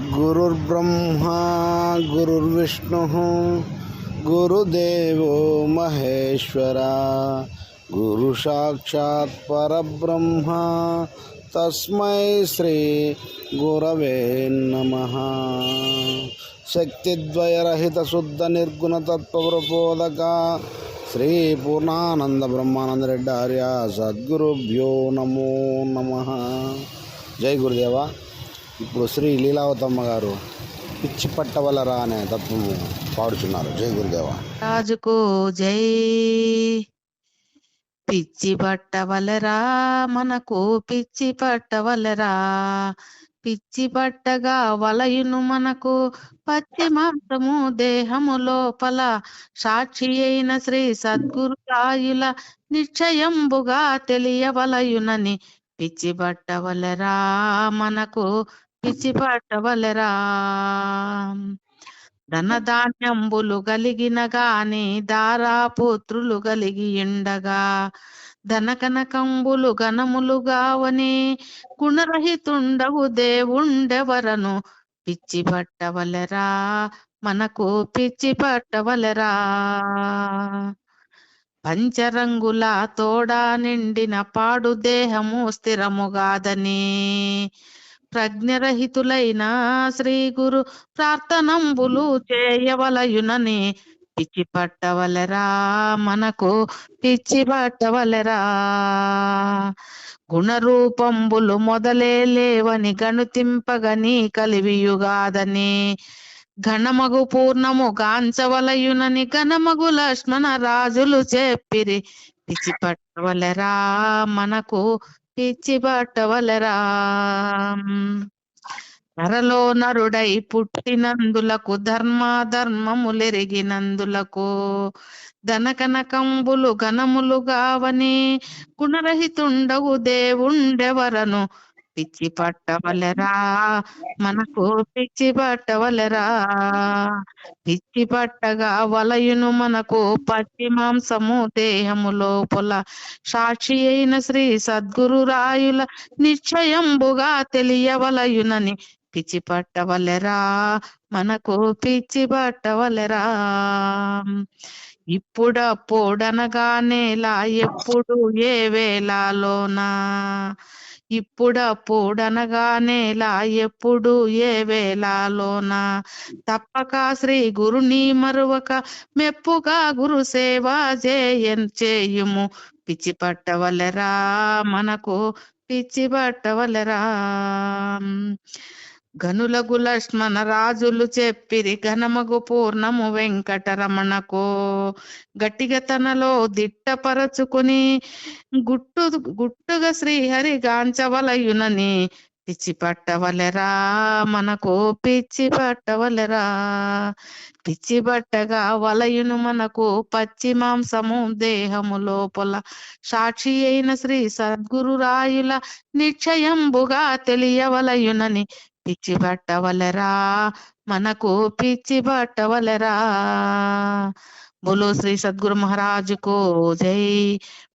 गुरुर्ब्रह्मा गुरुर्विष्णुः गुरुदेवो महेश्वरा गुरु साक्षात् परब्रह्म तस्मै श्री गुरवे नमः। शक्तिद्वयरहित शुद्ध निर्गुण तत्प्रबोधक श्री पूर्णानंद ब्रह्मानंद रेड्डी आर्य सद्गुरुभ्यो नमो नमः। जय गुरुदेवा। ఇప్పుడు శ్రీ లీలావతమ్మ గారు పిచ్చి పట్టవలరా అనే తత్వము పాడుచున్నారు. జై గురుదేవా. రాజుకు జై. పిచ్చి పట్టవలరా మనకు పిచ్చి పట్టవలరా, పిచ్చి పట్టగా వలయును మనకు పచ్చి మాంసము దేహము లోపల, సాక్షి అయిన శ్రీ సద్గురు రాయుల నిశ్చయంబుగా తెలియవలయునని పిచ్చి పట్టవలరా మనకు పిచ్చి పట్టవలరా. ధనధాన్యంబులు కలిగిన గాని దారాపుత్రులు కలిగి ఉండగా, ధనకనకంబులు ఘనములుగావని గుణరహితుండవు దేవుండెవరను పిచ్చి పట్టవలరా మనకు పిచ్చి పట్టవలరా. పంచరంగుల తోడా నిండిన పాడు దేహము స్థిరముగాదని, ప్రజ్ఞరహితులైన శ్రీ గురు ప్రార్థనంబులు చేయవలయునని పిచ్చి పట్టవలరా మనకు పిచ్చి పట్టవలరా. గుణరూపంబులు మొదలే లేవని గణుతింపగని కలివియుగాదని, ఘనమగు పూర్ణము గాంచవలయునని ఘనమగు లక్ష్మణ రాజులు చెప్పిరి పిచ్చి పట్టవలరా మనకు పిచ్చి పట్టవలరా. నరలో నరుడై పుట్టినందులకు ధర్మములెరిగినందులకు, ధనకనకంబులు ఘనములు గావని గుణరహితుండవు దేవుండెవరను పిచ్చి పట్టవలరా మనకు పిచ్చి పట్టవలరా. పిచ్చి పట్టగా వలయును మనకు పచ్చి మాంసము దేహము లోపల, సాక్షి అయిన శ్రీ సద్గురు రాయుల నిశ్చయంబుగా తెలియవలయునని పిచ్చి పట్టవలరా మనకు పిచ్చి పట్టవలరా. ఇప్పుడప్పుడనగానేలా ఎప్పుడు ఏ వేళలోనా, ఇప్పుడప్పుడనగానేలా ఎప్పుడు ఏ వేళలోన, తప్పక శ్రీ గురుని మరువక మెప్పుగా గురు సేవ చేయుము పిచ్చి పట్టవలరా మనకు పిచ్చి పట్టవలరా. గనులగు లక్ష్మణ రాజులు చెప్పిరి ఘనమగు పూర్ణము వెంకటరమణకు, గట్టిగా తనలో దిట్టపరచుకుని గుట్టుగా శ్రీహరి గాంచవలయునని పిచ్చి పట్టవలరా మనకు పిచ్చి పట్టవలరా. పిచ్చి పట్టగా వలయును మనకు పచ్చి మాంసము దేహము లోపల, సాక్షి అయిన శ్రీ సద్గురు రాయుల నిశ్చయంబుగా తెలియవలయునని పిచ్చి పట్టవలరా మనకు పిచ్చి పట్టవలరా. బోలో శ్రీ సద్గురు మహారాజుకు జై.